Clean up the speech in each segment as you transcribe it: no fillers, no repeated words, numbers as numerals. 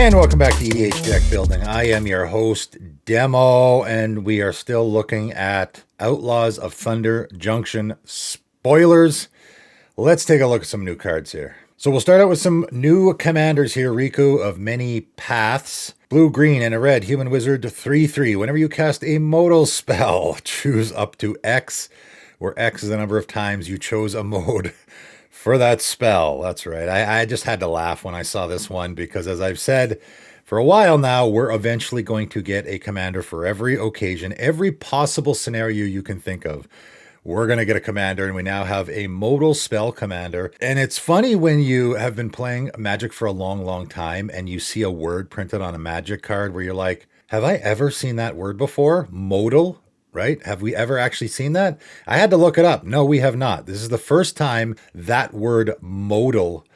And welcome back to EDH Deck Building. I am your host, Demo, and we are still looking at Outlaws of Thunder Junction spoilers. Let's take a look at some new cards here. So we'll start out with some new commanders here. Riku of Many Paths. Blue, green, and a red human wizard 3/3. Whenever you cast a modal spell, choose up to X, where X is the number of times you chose a mode for that spell. That's right. I just had to laugh when I saw this one because, as I've said for a while now, we're eventually going to get a commander for every occasion, every possible scenario you can think of. We're going to get a commander, and we now have a modal spell commander. And it's funny when you have been playing Magic for a long, long time and you see a word printed on a Magic card where you're like, have I ever seen that word before? Modal? Right? Have we ever actually seen that? I had to look it up. No, we have not. This is the first time that word modal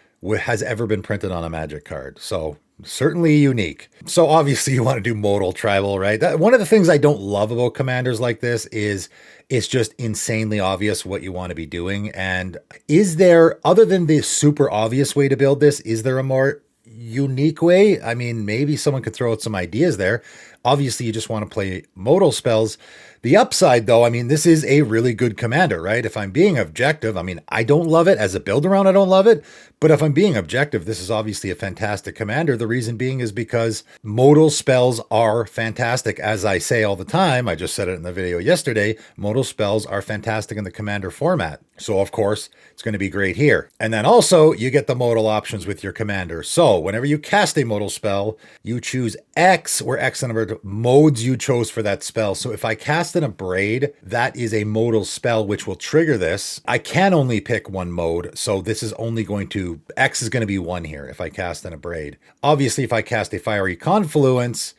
has ever been printed on a Magic card. So certainly unique. So obviously you want to do modal tribal, right? One of the things I don't love about commanders like this is it's just insanely obvious what you want to be doing. And is there, other than the super obvious way to build this, is there a more unique way? I mean, maybe someone could throw out some ideas there. Obviously, you just want to play modal spells. The upside, though, I mean, this is a really good commander, right? If I'm being objective, I mean, I don't love it. As a build-around, I don't love it. But if I'm being objective, this is obviously a fantastic commander. The reason being is because modal spells are fantastic. As I say all the time, I just said it in the video yesterday, modal spells are fantastic in the commander format. So, of course, it's going to be great here. And then also, you get the modal options with your commander. So, whenever you cast a modal spell, you choose X, where X is the number of modes you chose for that spell. So if I cast an Abrade, that is a modal spell which will trigger this. I can only pick one mode, so this is only going to, X is going to be 1 here if I cast an Abrade. Obviously, if I cast a Fiery Confluence,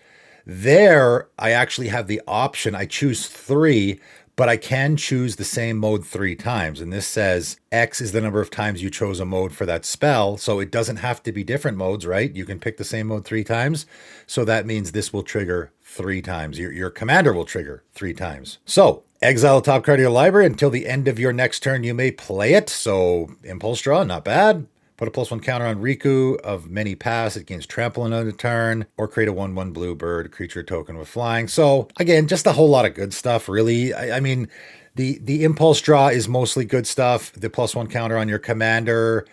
there I actually have the option, I choose 3, but I can choose the same mode 3 times. And this says X is the number of times you chose a mode for that spell. So it doesn't have to be different modes, right? You can pick the same mode 3 times. So that means this will trigger 3 times. Your commander will trigger 3 times. So exile the top card of your library until the end of your next turn. You may play it. So Impulse Draw, not bad. Put a +1 counter on Riku of Many Paths. It gains trample on a turn, or create a 1/1 blue bird creature token with flying. So again, just a whole lot of good stuff, really. I mean, the Impulse Draw is mostly good stuff. The +1 counter on your commander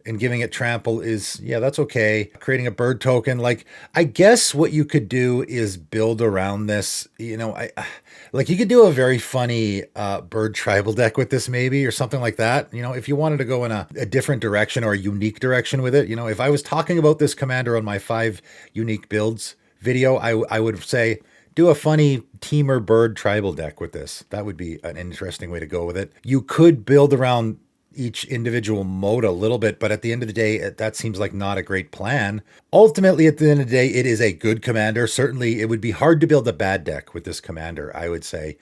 and giving it trample is, yeah, that's okay. Creating a bird token, like, I guess what you could do is build around this. You know, like you could do a very funny bird tribal deck with this maybe, or something like that. You know, if you wanted to go in a different direction or a unique direction with it, you know, if I was talking about this commander on my 5 unique builds video, I would say, do a funny teamer bird tribal deck with this. That would be an interesting way to go with it. You could build around each individual mode a little bit, but at the end of the day, that seems like not a great plan. Ultimately, at the end of the day, it is a good commander. Certainly, it would be hard to build a bad deck with this commander, I would say.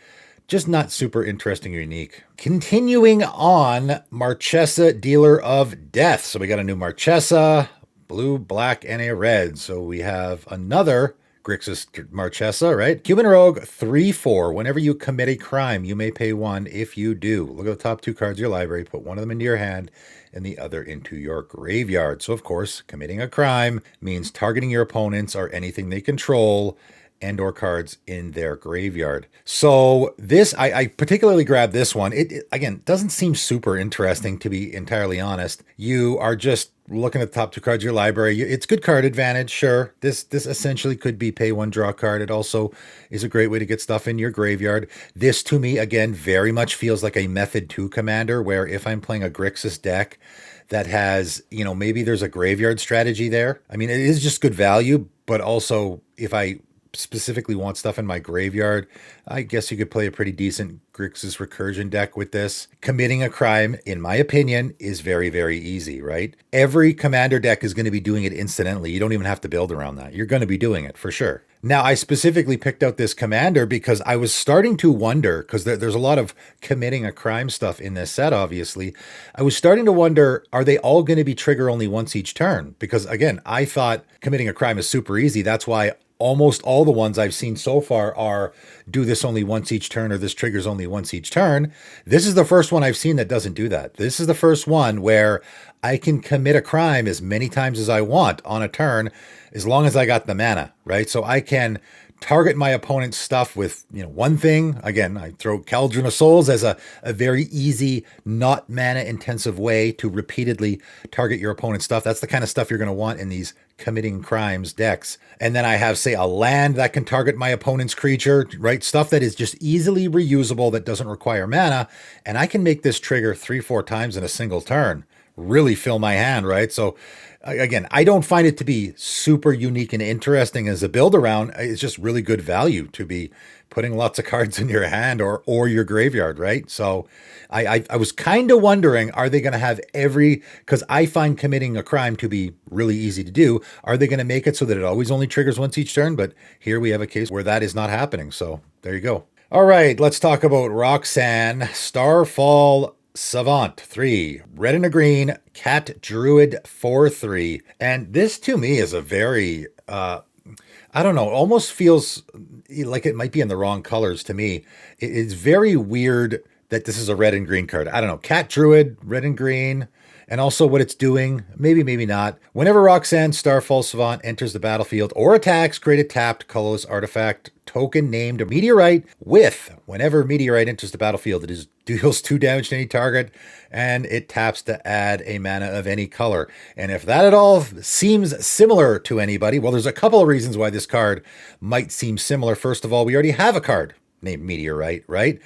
Just not super interesting or unique. Continuing on, Maressa, Dealer of Death. So we got a new Maressa, blue, black, and a red. So we have another Grixis Maressa, right? Human Rogue 3/4. Whenever you commit a crime, you may pay 1. If you do, look at the top 2 cards of your library, put one of them into your hand and the other into your graveyard. So, of course, committing a crime means targeting your opponents or anything they control and or cards in their graveyard. So this, I particularly grabbed this one. It again, doesn't seem super interesting, to be entirely honest. You are just looking at the top 2 cards of your library. It's good card advantage, sure. This essentially could be pay 1, draw card. It also is a great way to get stuff in your graveyard. This, to me, again, very much feels like a Method 2 commander, where if I'm playing a Grixis deck that has, you know, maybe there's a graveyard strategy there. I mean, it is just good value, but also if I specifically want stuff in my graveyard, I guess you could play a pretty decent Grixis Recursion deck with this. Committing a crime, in my opinion, is very, very easy, right? Every commander deck is going to be doing it incidentally. You don't even have to build around that. You're going to be doing it for sure. Now, I specifically picked out this commander because I was starting to wonder, because there's a lot of committing a crime stuff in this set, obviously. I was starting to wonder, are they all going to be trigger only once each turn? Because again, I thought committing a crime is super easy. That's why almost all the ones I've seen so far are do this only once each turn, or this triggers only once each turn. This is the first one I've seen that doesn't do that. This is the first one where I can commit a crime as many times as I want on a turn, as long as I got the mana, right? So I can target my opponent's stuff with, one thing. Again, I throw Cauldron of Souls as a very easy, not mana intensive way to repeatedly target your opponent's stuff. That's the kind of stuff you're going to want in these committing crimes decks. And then I have, say, a land that can target my opponent's creature, right? Stuff that is just easily reusable, that doesn't require mana. And I can make this trigger 3-4 times in a single turn. Really fill my hand, right? So again, I don't find it to be super unique and interesting as a build around. It's just really good value to be putting lots of cards in your hand or your graveyard, right? So I was kind of wondering, are they going to have because I find committing a crime to be really easy to do. Are they going to make it so that it always only triggers once each turn? But here we have a case where that is not happening. So there you go. All right, let's talk about Roxan, Starfall Savant 3, red and a green, cat druid 4/3. And this to me is a very, I don't know, almost feels like it might be in the wrong colors to me. It's very weird that this is a red and green card. I don't know, cat druid, red and green. And also what it's doing, maybe not. Whenever Roxan Starfall Savant enters the battlefield or attacks, create a tapped colorless artifact token named a meteorite with, whenever meteorite enters the battlefield, it deals 2 damage to any target, and it taps to add a mana of any color. And if that at all seems similar to anybody, well, there's a couple of reasons why this card might seem similar. First of all, we already have a card named Meteorite, right?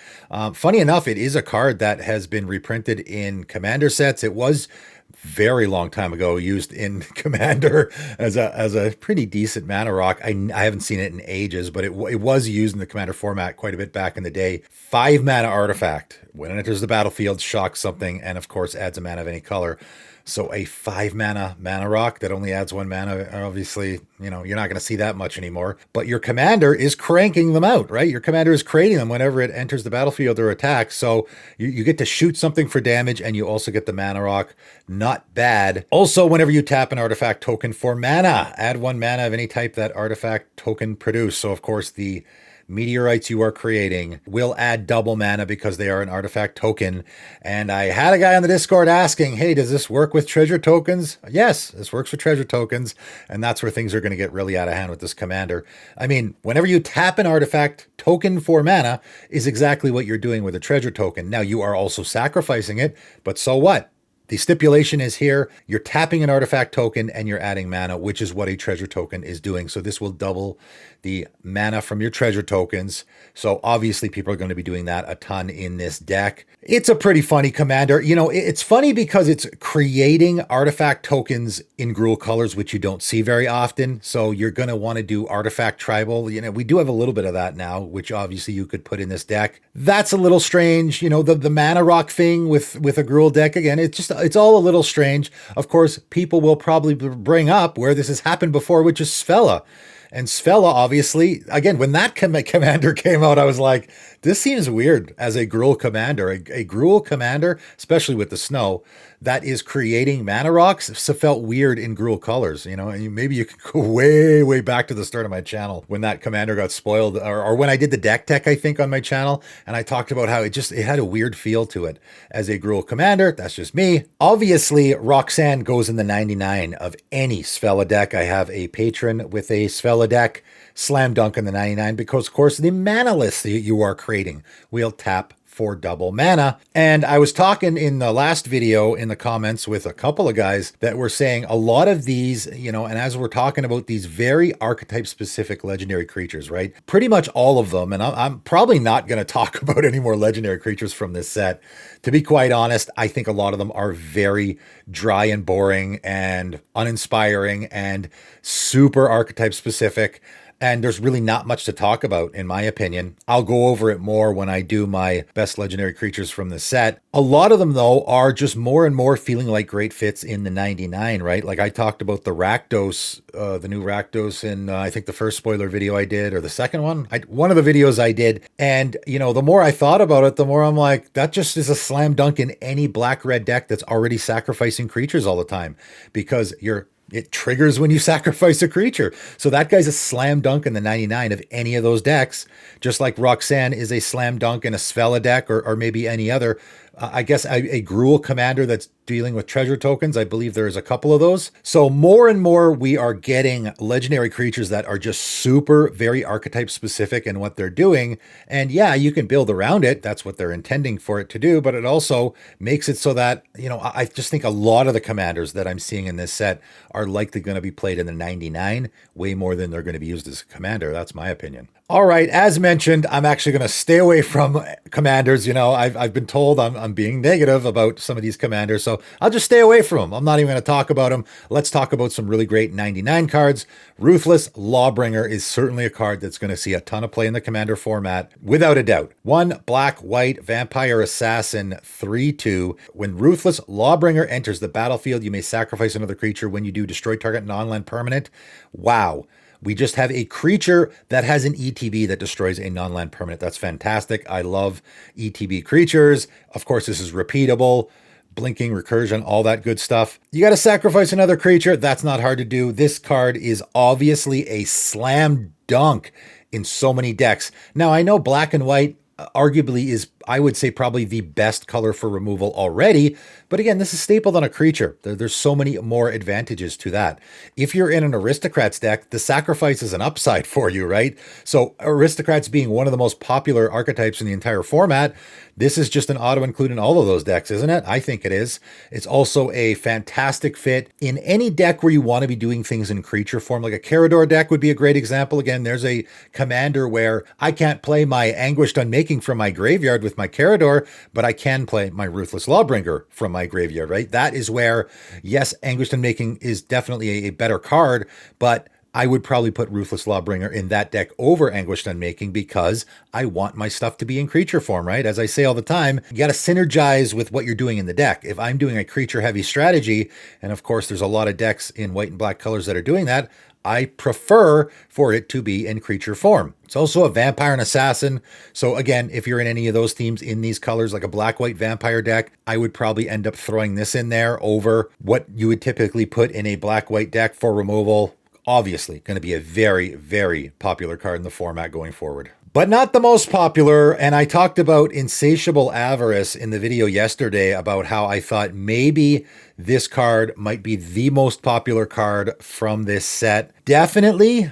Funny enough, it is a card that has been reprinted in Commander sets. It was very long time ago used in Commander as a pretty decent mana rock. I haven't seen it in ages, but it was used in the Commander format quite a bit back in the day. 5 mana artifact. When it enters the battlefield, shocks something, and of course adds a mana of any color. So a 5 mana rock that only adds 1 mana, obviously, you're not going to see that much anymore. But your commander is cranking them out, right? Your commander is creating them whenever it enters the battlefield or attacks. So you get to shoot something for damage, and you also get the mana rock. Not bad. Also, whenever you tap an artifact token for mana, add 1 mana of any type that artifact token produced. So of course the meteorites you are creating will add double mana because they are an artifact token. And I had a guy on the Discord asking, hey, does this work with treasure tokens? Yes, this works with treasure tokens. And that's where things are going to get really out of hand with this commander. I mean, whenever you tap an artifact token for mana is exactly what you're doing with a treasure token. Now you are also sacrificing it, but so what? The stipulation is here, you're tapping an artifact token and you're adding mana, which is what a treasure token is doing. So this will double the mana from your treasure tokens. So obviously people are going to be doing that a ton in this deck. It's a pretty funny commander. It's funny because it's creating artifact tokens in Gruul colors, which you don't see very often. So you're going to want to do artifact tribal. We do have a little bit of that now, which obviously you could put in this deck. That's a little strange. The mana rock thing with a Gruul deck, again, it's all a little strange. Of course, people will probably bring up where this has happened before, which is Svella. And Svella, obviously, again, when that commander came out, I was like, this seems weird as a Gruul commander. A Gruul commander, especially with the snow, that is creating mana rocks, so felt weird in Gruul colors, and maybe you could go way, way back to the start of my channel when that commander got spoiled, or when I did the deck tech, I think, on my channel, and I talked about how it had a weird feel to it as a Gruul commander. That's just me. Obviously, Roxan goes in the 99 of any Svella deck. I have a patron with a Svella deck, slam dunk in the 99, because of course the mana list that you are creating will tap for double mana. And I was talking in the last video in the comments with a couple of guys that were saying a lot of these, and as we're talking about these very archetype specific legendary creatures, right? Pretty much all of them, and I'm probably not going to talk about any more legendary creatures from this set. To be quite honest, I think a lot of them are very dry and boring and uninspiring and super archetype specific. And there's really not much to talk about, in my opinion. I'll go over it more when I do my best legendary creatures from the set. A lot of them, though, are just more and more feeling like great fits in the 99, right? Like I talked about the Rakdos, the new Rakdos in, I think, the first spoiler video I did, or the second one. One of the videos I did. And, the more I thought about it, the more I'm like, that just is a slam dunk in any black-red deck that's already sacrificing creatures all the time. Because you're It triggers when you sacrifice a creature. So that guy's a slam dunk in the 99 of any of those decks, just like Roxan is a slam dunk in a Svella deck or maybe any other. I guess a Gruul commander that's dealing with treasure tokens. I believe there is a couple of those. So more and more we are getting legendary creatures that are just super, very archetype specific in what they're doing. And yeah, you can build around it. That's what they're intending for it to do. But it also makes it so that, you know, I just think a lot of the commanders that I'm seeing in this set are likely going to be played in the 99 way more than they're going to be used as a commander. That's my opinion. All right, as mentioned, I'm actually going to stay away from commanders. You know, I've been told I'm being negative about some of these commanders, so I'll just stay away from them. I'm not even going to talk about them. Let's talk about some really great 99 cards. Ruthless Lawbringer is certainly a card that's going to see a ton of play in the commander format, without a doubt. 1 black-white vampire assassin 3/2. When Ruthless Lawbringer enters the battlefield, you may sacrifice another creature. When you do, destroy target non-land permanent. Wow. We just have a creature that has an ETB that destroys a non-land permanent. That's fantastic. I love ETB creatures. Of course, this is repeatable, blinking, recursion, all that good stuff. You got to sacrifice another creature. That's not hard to do. This card is obviously a slam dunk in so many decks. Now, I know black and white arguably is, I would say, probably the best color for removal already. But again, this is stapled on a creature. There's so many more advantages to that. If you're in an Aristocrats deck, the sacrifice is an upside for you, right? So Aristocrats being one of the most popular archetypes in the entire format, this is just an auto include in all of those decks, isn't it? I think it is. It's also a fantastic fit in any deck where you want to be doing things in creature form. Like a Carador deck would be a great example. Again, there's a commander where I can't play my Anguished Unmaking from my graveyard with my Carador, but I can play my Ruthless Lawbringer from my graveyard, right? That is where, yes, Anguished Unmaking is definitely a better card, but I would probably put Ruthless Lawbringer in that deck over Anguished Unmaking because I want my stuff to be in creature form, right? As I say all the time, you got to synergize with what you're doing in the deck. If I'm doing a creature heavy strategy, and of course there's a lot of decks in white and black colors that are doing that, I prefer for it to be in creature form. It's also a vampire and assassin. So again, if you're in any of those themes in these colors, like a black-white vampire deck, I would probably end up throwing this in there over what you would typically put in a black-white deck for removal. Obviously, going to be a very, very popular card in the format going forward. But not the most popular, and I talked about Insatiable Avarice in the video yesterday about how I thought maybe this card might be the most popular card from this set. Definitely,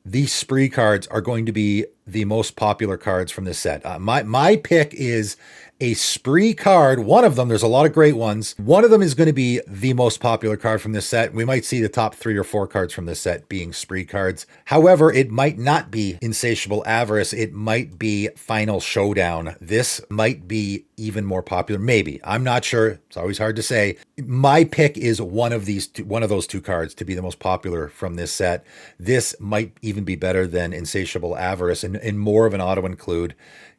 these spree cards are going to be the most popular cards from this set. My pick is a spree card. One of them, there's a lot of great ones. One of them is going to be the most popular card from this set. We might see the top 3 or 4 cards from this set being spree cards. However, it might not be Insatiable Avarice. It might be Final Showdown. This might be even more popular. Maybe. I'm not sure. It's always hard to say. My pick is one of those 2 cards to be the most popular from this set. This might even be better than Insatiable Avarice and more of an auto include.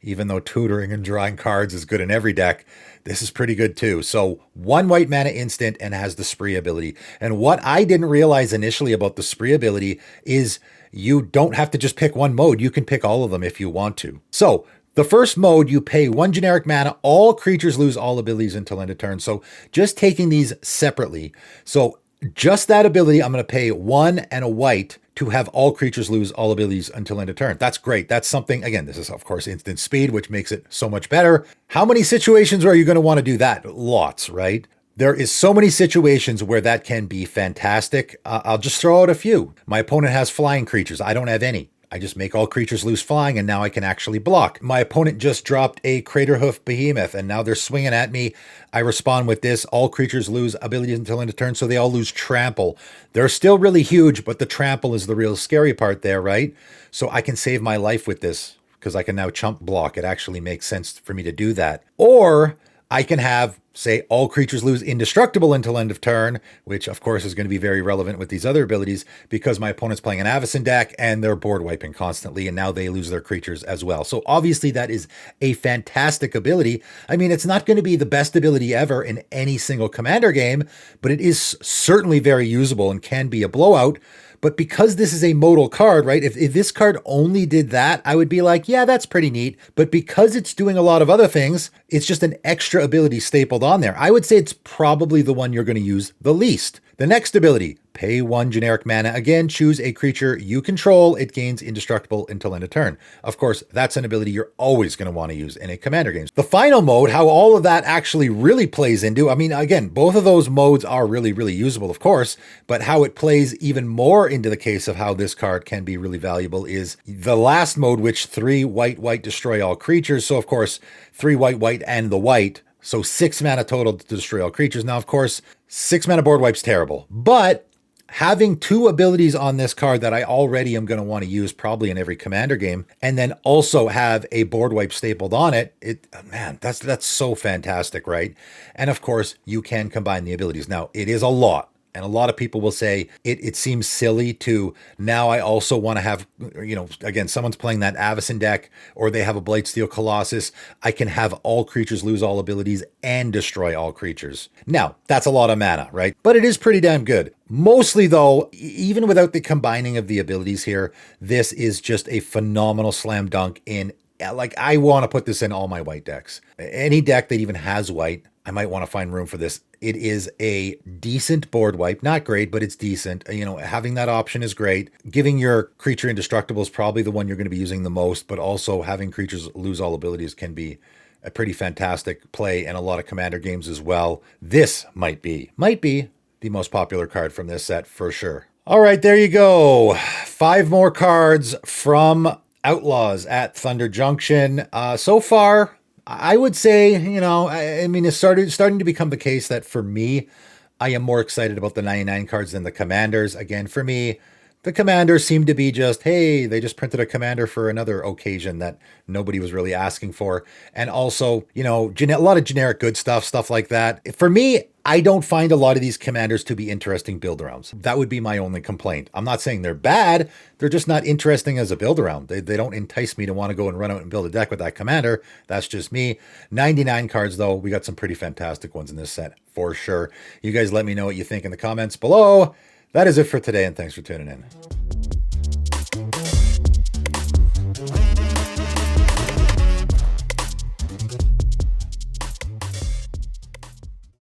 Even though tutoring and drawing cards is good in every deck, this is pretty good too. So 1 white mana instant and has the spree ability. And what I didn't realize initially about the spree ability is you don't have to just pick one mode. You can pick all of them if you want to. So the first mode, you pay 1 generic mana. All creatures lose all abilities until end of turn. So just taking these separately. So just that ability, I'm going to pay 1 and a white to have all creatures lose all abilities until end of turn. That's great. That's something, again, this is of course instant speed, which makes it so much better. How many situations are you going to want to do that? Lots, right? There is so many situations where that can be fantastic. I'll just throw out a few. My opponent has flying creatures. I don't have any. I just make all creatures lose flying, and now I can actually block. My opponent just dropped a Craterhoof Behemoth, and now they're swinging at me. I respond with this. All creatures lose abilities until end of turn, so they all lose trample. They're still really huge, but the trample is the real scary part there, right? So I can save my life with this because I can now chump block. It actually makes sense for me to do that. Or I can have, say, all creatures lose indestructible until end of turn, which of course is going to be very relevant with these other abilities because my opponent's playing an Avacyn deck and they're board wiping constantly, and now they lose their creatures as well. So obviously that is a fantastic ability. I mean, it's not going to be the best ability ever in any single commander game, but it is certainly very usable and can be a blowout. But because this is a modal card, right? If this card only did that, I would be like, yeah, that's pretty neat. But because it's doing a lot of other things, it's just an extra ability stapled on there. I would say it's probably the one you're going to use the least. The next ability, pay 1 generic mana. Again, choose a creature you control. It gains indestructible until end of turn. Of course, that's an ability you're always going to want to use in a commander game. The final mode, how all of that actually really plays into, I mean, again, both of those modes are really, really usable, of course, but how it plays even more into the case of how this card can be really valuable is the last mode, which 3 white, destroy all creatures. So, of course, 3 white, and the white. So 6 mana total to destroy all creatures. Now, of course, 6 mana board wipe's terrible, but having 2 abilities on this card that I already am going to want to use probably in every commander game, and then also have a board wipe stapled on it, man, that's so fantastic, right? And of course, you can combine the abilities. Now, it is a lot. And a lot of people will say it seems silly to now I also want to have, again, someone's playing that Avacyn deck or they have a Blightsteel Colossus. I can have all creatures lose all abilities and destroy all creatures. Now, that's a lot of mana, right? But it is pretty damn good. Mostly, though, even without the combining of the abilities here, this is just a phenomenal slam dunk in, like, I want to put this in all my white decks. Any deck that even has white, I might want to find room for this. It is a decent board wipe. Not great, but it's decent. Having that option is great. Giving your creature indestructible is probably the one you're going to be using the most, but also having creatures lose all abilities can be a pretty fantastic play in a lot of commander games as well. This might be the most popular card from this set for sure. All right, there you go. 5 more cards from Outlaws at Thunder Junction. So far, I would say, I mean, it's starting to become the case that for me, I am more excited about the 99 cards than the commanders. Again, for me, the commanders seem to be just, hey, they just printed a commander for another occasion that nobody was really asking for. And also, a lot of generic good stuff like that. For me, I don't find a lot of these commanders to be interesting build-arounds. That would be my only complaint. I'm not saying they're bad. They're just not interesting as a build-around. They don't entice me to want to go and run out and build a deck with that commander. That's just me. 99 cards, though. We got some pretty fantastic ones in this set, for sure. You guys let me know what you think in the comments below. That is it for today, and thanks for tuning in.